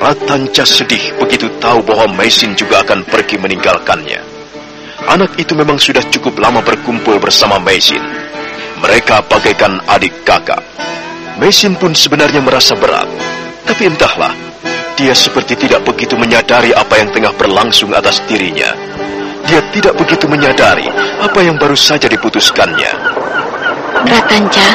Ratanca sedih begitu tahu bahwa Meisin juga akan pergi meninggalkannya. Anak itu memang sudah cukup lama berkumpul bersama Meisin. Mereka bagaikan adik kakak. Meisin pun sebenarnya merasa berat, tapi entahlah, dia seperti tidak begitu menyadari apa yang tengah berlangsung atas dirinya. Dia tidak begitu menyadari apa yang baru saja diputuskannya. Ratanca,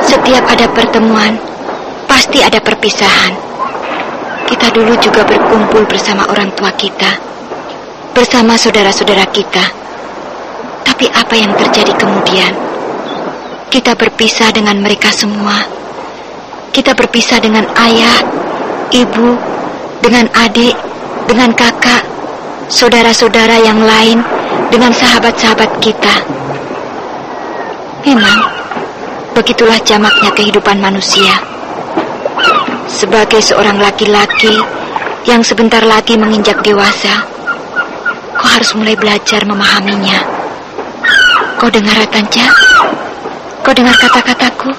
setiap ada pertemuan, pasti ada perpisahan. Kita dulu juga berkumpul bersama orang tua kita, bersama saudara-saudara kita. Tapi apa yang terjadi kemudian? Kita berpisah dengan mereka semua. Kita berpisah dengan ayah, ibu, dengan adik, dengan kakak, saudara-saudara yang lain, dengan sahabat-sahabat kita. Memang, begitulah jamaknya kehidupan manusia. Sebagai seorang laki-laki yang sebentar lagi menginjak dewasa, kau harus mulai belajar memahaminya. Kau dengar, Ratanca? Kau dengar kata-kataku?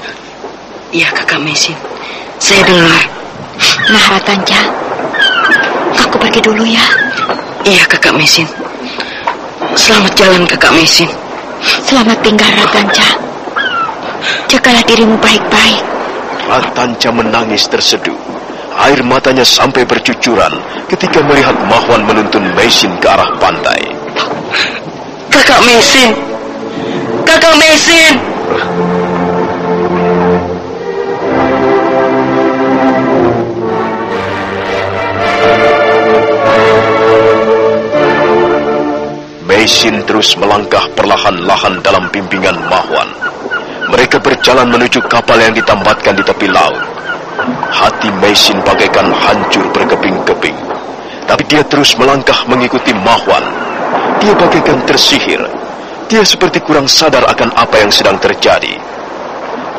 Iya, Kakak Meisin. Saya dengar. Nah, Ratanca, aku pergi dulu ya. Iya, Kakak Meisin. Selamat jalan, Kakak Meisin. Selamat tinggal, Ratanca. Jagalah dirimu baik-baik. Ratanca menangis terseduh. Air matanya sampai bercucuran ketika melihat Mahwan menuntun Meisin ke arah pantai. Kakak Meisin! Kakak Meisin! Meisin terus melangkah perlahan-lahan dalam bimbingan Mahwan. Mereka berjalan menuju kapal yang ditambatkan di tepi laut. Hati Meisin bagaikan hancur berkeping-keping. Tapi dia terus melangkah mengikuti Mahwan. Dia bagaikan tersihir. Dia seperti kurang sadar akan apa yang sedang terjadi.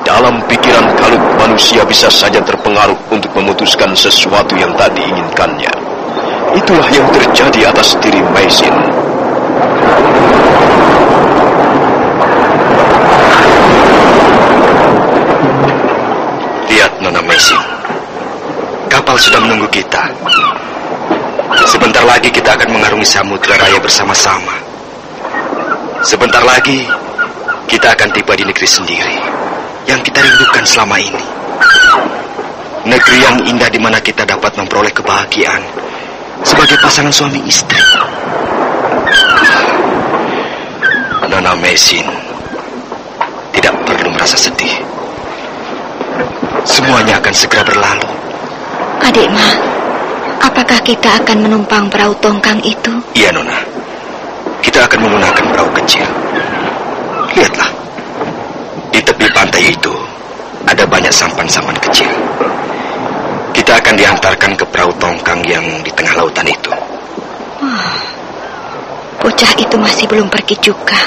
Dalam pikiran kalut, manusia bisa saja terpengaruh untuk memutuskan sesuatu yang tak diinginkannya. Itulah yang terjadi atas diri Meisin. Lihat, Nona Meisin. Kapal sudah menunggu kita. Sebentar lagi kita akan mengarungi Samudra Raya bersama-sama. Sebentar lagi kita akan tiba di negeri sendiri yang kita rindukan selama ini. Negeri yang indah di mana kita dapat memperoleh kebahagiaan sebagai pasangan suami istri. Nona Meisin tidak perlu merasa sedih. Semuanya akan segera berlalu. Adik Ma, apakah kita akan menumpang perahu tongkang itu? Iya, Nona. Kita akan menggunakan perahu kecil. Lihatlah. Di tepi pantai itu ada banyak sampan-sampan kecil. Kita akan diantarkan ke perahu tongkang yang di tengah lautan itu. Bocah itu masih belum pergi juga.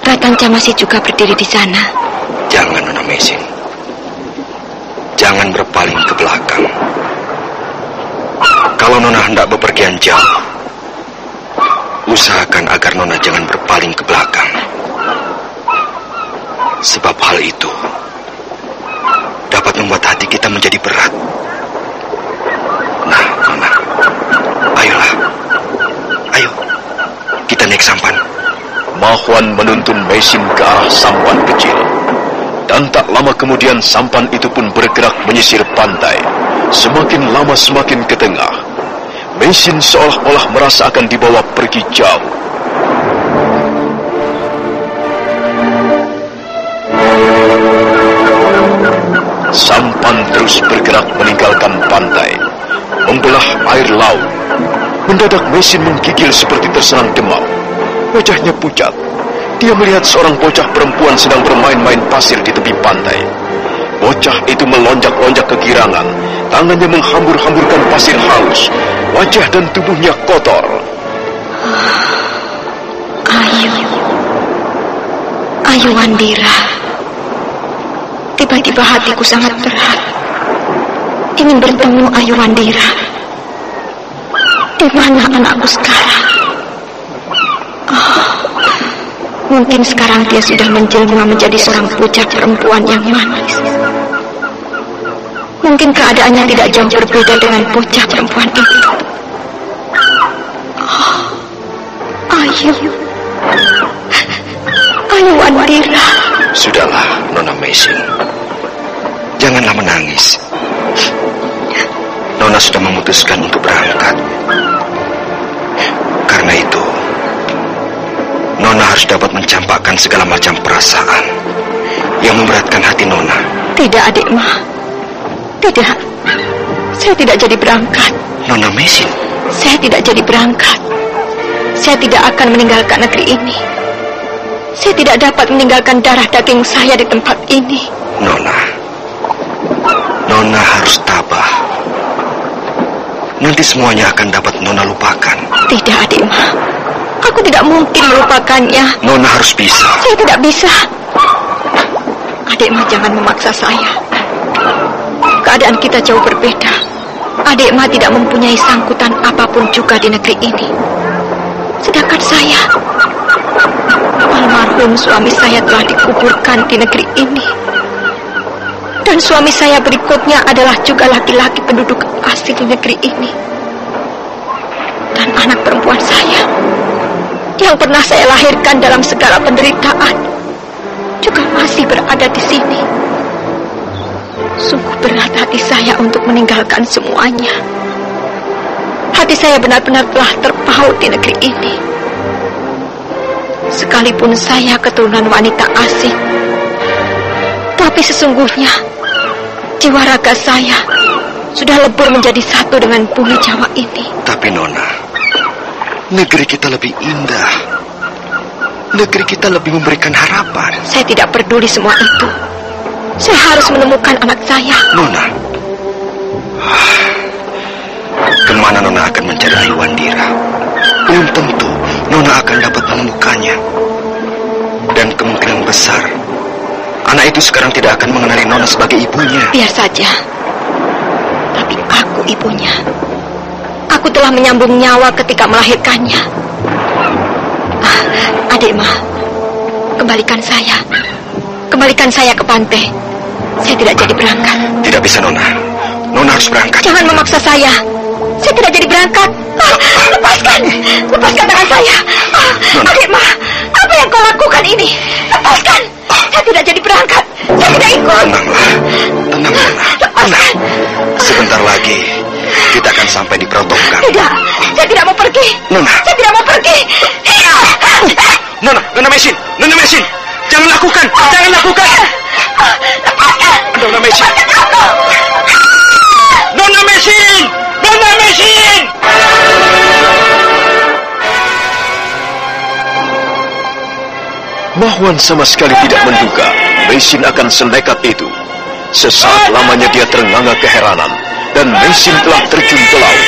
Ratanca masih juga berdiri di sana. Jangan, Nona Meisin. Jangan berpaling ke belakang. Kalau Nona hendak bepergian jauh, usahakan agar Nona jangan berpaling ke belakang. Sebab hal itu dapat membuat hati kita menjadi berat. Nah, Nona, ayolah. Ayo, kita naik sampan. Mahwan menuntun Meisin ke arah sampan kecil. Dan tak lama kemudian sampan itu pun bergerak menyisir pantai. Semakin lama semakin ke tengah. Meisin seolah-olah merasa akan dibawa pergi jauh. Sampan terus bergerak meninggalkan pantai, membelah air laut. Mendadak Meisin menggigil seperti terserang demam. Wajahnya pucat. Dia melihat seorang bocah perempuan sedang bermain-main pasir di tepi pantai. Bocah itu melonjak-lonjak kegirangan. Tangannya menghambur-hamburkan pasir halus. Wajah dan tubuhnya kotor. Ayu Wandira. Tiba-tiba hatiku sangat berat. Ingin bertemu Ayu Wandira. Di mana anakku sekarang? Mungkin sekarang dia sudah menjelma menjadi seorang bocah perempuan yang manis. Mungkin keadaannya tidak jauh berbeda dengan bocah perempuan itu. Ayo Wandira. Sudahlah, Nona Meisin. Janganlah menangis. Nona sudah memutuskan untuk berangkat. Karena itu, Nona harus dapat mencampakkan segala macam perasaan yang memberatkan hati Nona. Tidak, adik Ma. Tidak. Saya tidak jadi berangkat. Nona Meisin. Saya tidak jadi berangkat. Saya tidak akan meninggalkan negeri ini. Saya tidak dapat meninggalkan darah daging saya di tempat ini. Nona harus tabah. Nanti semuanya akan dapat Nona lupakan. Tidak, adik Ma. Aku tidak mungkin melupakannya. Nona harus bisa. Saya tidak bisa. Adik Ma, jangan memaksa saya. Keadaan kita jauh berbeda. Adik Ma tidak mempunyai sangkutan apapun juga di negeri ini. Sedangkan saya, almarhum suami saya telah dikuburkan di negeri ini. Dan suami saya berikutnya adalah juga laki-laki penduduk asli di negeri ini. Dan anak perempuan saya, yang pernah saya lahirkan dalam segala penderitaan, juga masih berada di sini. Sungguh berat hati saya untuk meninggalkan semuanya. Hati saya benar-benar telah terpaut di negeri ini. Sekalipun saya keturunan wanita asing, tapi sesungguhnya jiwa raga saya sudah lebur menjadi satu dengan bumi Jawa ini. Tapi Nona, negeri kita lebih indah. Negeri kita lebih memberikan harapan. Saya tidak peduli semua itu. Saya harus menemukan anak saya. Nona, kemana Nona akan mencari Ayu Wandira? Belum tentu Nona akan dapat menemukannya. Dan kemungkinan besar anak itu sekarang tidak akan mengenali Nona sebagai ibunya. Biar saja. Tapi aku ibunya. Aku telah menyambung nyawa ketika melahirkannya. Adik Ma, kembalikan saya. Kembalikan saya ke pantai. Saya tidak jadi berangkat. Tidak bisa, Nona. Nona harus berangkat. Jangan memaksa saya. Saya tidak jadi berangkat. Lepaskan. Lepaskan tangan saya. Adik Ma, apa yang kau lakukan ini? Lepaskan. Saya tidak jadi berangkat. Saya tidak ikut. Tenanglah. Tenang, Nona. Tenang. Sebentar lagi kita akan sampai di Protokang. Tidak. Saya tidak mau pergi. Nona. Saya tidak mau pergi. Nona Meisin. Nona Meisin. Jangan lakukan. Jangan lakukan. Lepaskan. Nona Meisin. Nona Meisin. Nona Meisin. Mahwan sama sekali tidak menduga Meisin akan senekat itu. Sesaat lamanya dia terenganga keheranan, dan Meisin telah terjun ke laut.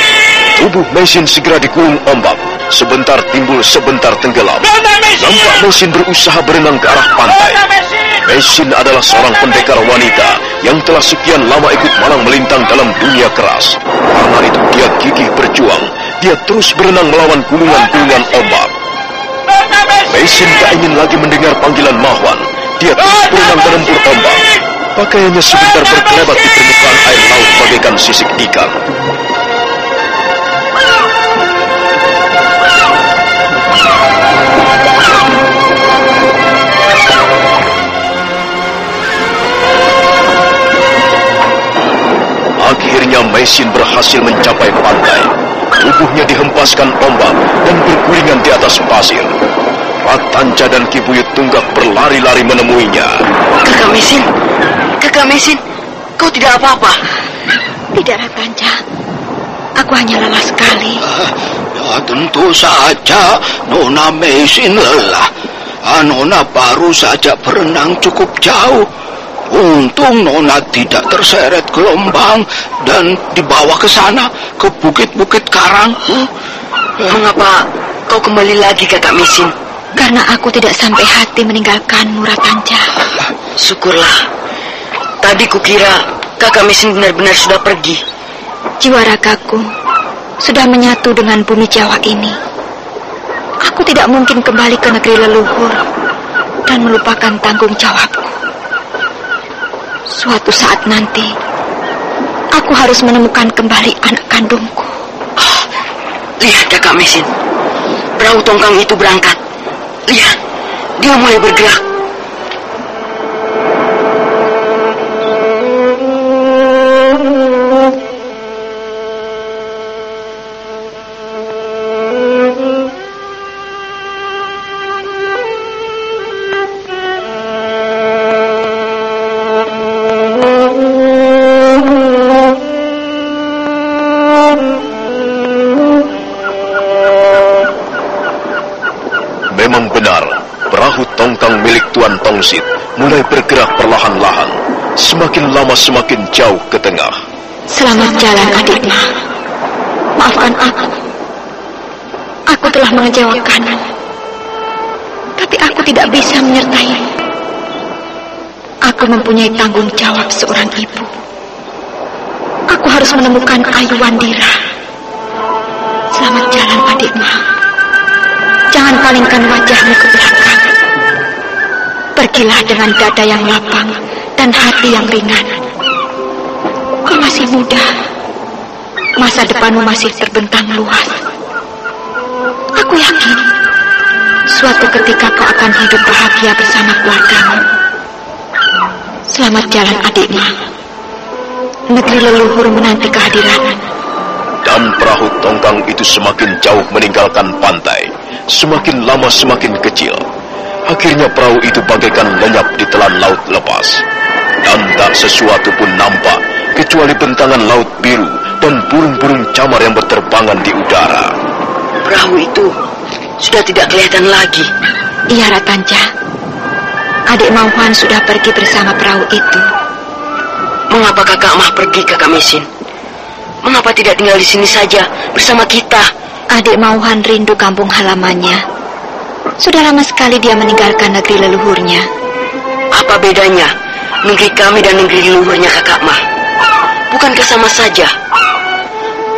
Tubuh Meisin segera digulung ombak. Sebentar timbul, sebentar tenggelam. Nampak Meisin berusaha berenang ke arah pantai. Meisin adalah seorang pendekar wanita yang telah sekian lama ikut malang melintang dalam dunia keras. Karena itu dia gigih berjuang. Dia terus berenang melawan gulungan-gulungan ombak. Meisin tak ingin lagi mendengar panggilan Mahwan. Dia terus berenang menempur ombak. Pakaiannya sebentar berkelebat di permukaan air laut bagaikan sisik ikan. Akhirnya Meisin berhasil mencapai pantai. Tubuhnya dihempaskan ombak dan bergulingan di atas pasir. Ratanca dan Ki Buyut Tunggak berlari-lari menemuinya. Kakak Meisin, kau tidak apa-apa? Tidak, Ratanca. Aku hanya lelah sekali. Ya, tentu saja Nona Meisin lelah. Nona baru saja berenang cukup jauh. Untung Nona tidak terseret gelombang dan dibawa ke sana, ke bukit-bukit karang. Mengapa kau kembali lagi, Kakak Meisin? Karena aku tidak sampai hati meninggalkanmu, Ratanca. Syukurlah. Tadi kukira Kakak Meisin benar-benar sudah pergi. Jiwa ragaku sudah menyatu dengan bumi Jawa ini. Aku tidak mungkin kembali ke negeri leluhur dan melupakan tanggung jawabku. Suatu saat nanti, Aku harus menemukan kembali anak kandungku. Lihat Kakak Mesin, perahu tongkang itu berangkat. Lihat, dia mulai bergerak. Tongkang milik Tuan Tongsit mulai bergerak perlahan-lahan, semakin lama semakin jauh ke tengah. Selamat jalan, adik Ma. Maafkan aku. Aku telah mengecewakanmu. Tapi aku tidak bisa menyertaimu. Aku mempunyai tanggung jawab seorang ibu. Aku harus menemukan Ayu Wandira. Selamat jalan, adik Ma. Jangan palingkan wajahmu ke belakang. Pergilah dengan dada yang lapang dan hati yang ringan. Kau masih muda. Masa depanmu masih terbentang luas. Aku yakin suatu ketika kau akan hidup bahagia bersama keluargamu. Selamat jalan, adiknya. Negeri leluhur menanti kehadiranmu. Dan perahu tongkang itu semakin jauh meninggalkan pantai, semakin lama semakin kecil. Akhirnya perahu itu bagaikan lenyap di telan laut lepas. Dan tak sesuatu pun nampak, kecuali bentangan laut biru dan burung-burung camar yang berterbangan di udara. Perahu itu sudah tidak kelihatan lagi. Iya, Ratanja. Adik Mauhan sudah pergi bersama perahu itu. Mengapa Kakak Mah pergi, Kakak Mesin? Mengapa tidak tinggal di sini saja bersama kita? Adik Mauhan rindu kampung halamannya. Sudah lama sekali dia meninggalkan negeri leluhurnya. Apa bedanya negeri kami dan negeri leluhurnya Kakak Mah? Bukankah sama saja?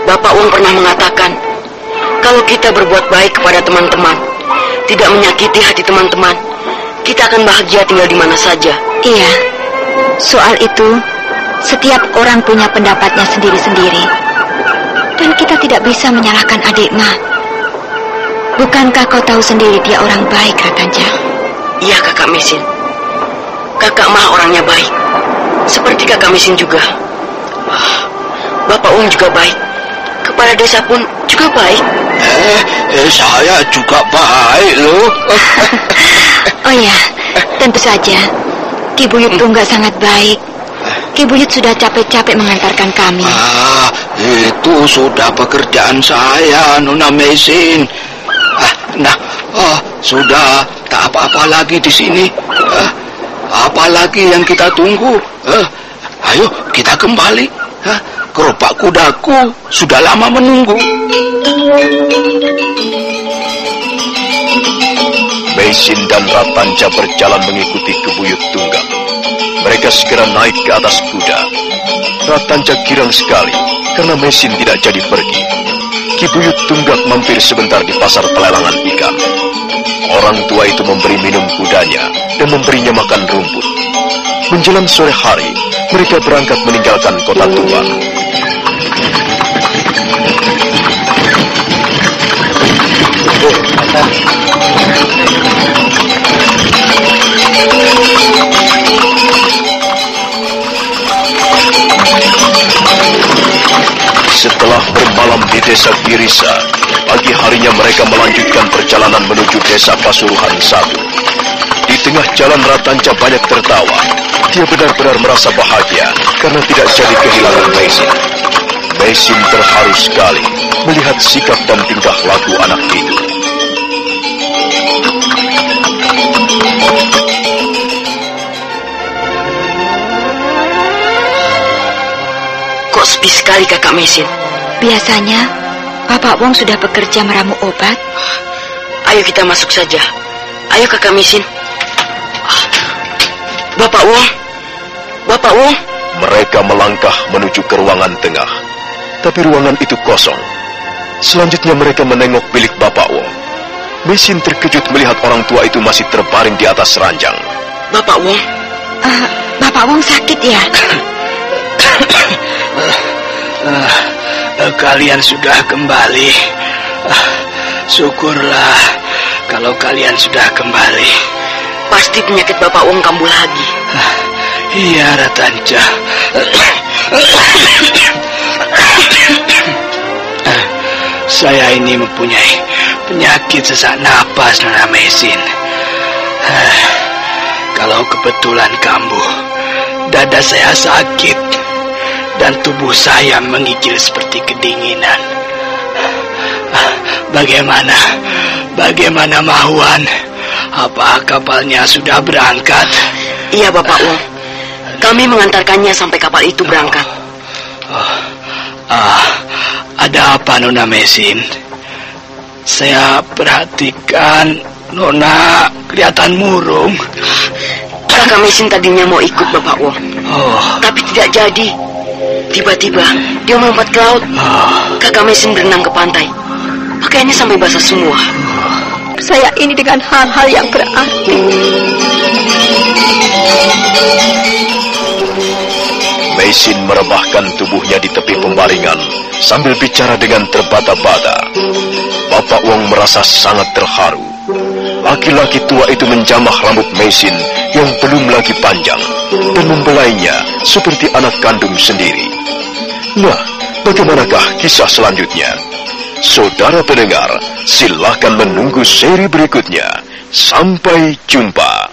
Bapak Wong pernah mengatakan, kalau kita berbuat baik kepada teman-teman, tidak menyakiti hati teman-teman, kita akan bahagia tinggal di mana saja. Iya, soal itu setiap orang punya pendapatnya sendiri-sendiri. Dan kita tidak bisa menyalahkan adik Mah. Bukankah kau tahu sendiri dia orang baik, Ratanja? Iya, Kakak Mesin. Kakak Mah orangnya baik. Seperti Kakak Mesin juga. Bapak Ung juga baik. Kepala desa pun juga baik. Saya juga baik loh. Oh ya, tentu saja. Ki Buyut Tunggak sangat baik. Ki Buyut sudah capek-capek mengantarkan kami. Itu sudah pekerjaan saya, Nona Mesin. Sudah tak apa-apa lagi di sini. Apalagi yang kita tunggu? Ayo kita kembali. Gerobak kudaku sudah lama menunggu. Mesin dan Ratanja berjalan mengikuti Ki Buyut Tunggak. Mereka segera naik ke atas kuda. Ratanja girang sekali karena Mesin tidak jadi pergi. Ki Buyut Tunggak mampir sebentar di pasar pelelangan ikan. Orang tua itu memberi minum kudanya dan memberinya makan rumput. Menjelang sore hari, mereka berangkat meninggalkan kota tua. Setelah bermalam di desa Girisa, pagi harinya mereka melanjutkan perjalanan menuju desa Pasuruhan 1. Di tengah jalan Ratanja banyak tertawa. Dia benar-benar merasa bahagia karena tidak jadi kehilangan Mesin. Mesin terharu sekali melihat sikap dan tingkah laku anak itu. Kok sepi sekali Kakak Mesin? Biasanya Bapak Wong sudah bekerja meramu obat. Ayo kita masuk saja. Ayo Kakak Mesin. Bapak Wong. Bapak Wong. Mereka melangkah menuju ke ruangan tengah. Tapi ruangan itu kosong. Selanjutnya mereka menengok bilik Bapak Wong. Mesin terkejut melihat orang tua itu masih terbaring di atas ranjang. Bapak Wong. Bapak Wong sakit ya? Kalian sudah kembali. Syukurlah kalau kalian sudah kembali. Pasti penyakit Bapak Wong kambuh lagi. Iya, Ratanja. Saya ini mempunyai penyakit sesak napas, Nona Mesin. Kalau kebetulan kambuh, dada saya sakit dan tubuh saya menggigil seperti kedinginan. Bagaimana Mahuan? Apa kapalnya sudah berangkat? Iya, Bapak Wong. Kami mengantarkannya sampai kapal itu berangkat. Ada apa, Nona Mesin? Saya perhatikan Nona kelihatan murung. Kakak Mesin tadinya mau ikut Bapak Wong, tapi tidak jadi. Tiba-tiba dia melompat ke laut. Kakak Mesin berenang ke pantai. Pakaiannya sampai basah semua. Saya ini dengan hal-hal yang berarti. Mesin merebahkan tubuhnya di tepi pembaringan sambil bicara dengan terbata-bata. Bapak Wong merasa sangat terharu. Laki-laki tua itu menjamah rambut Mesin yang belum lagi panjang dan membelainya seperti anak kandung sendiri. Nah, bagaimanakah kisah selanjutnya? Saudara pendengar, silakan menunggu seri berikutnya. Sampai jumpa.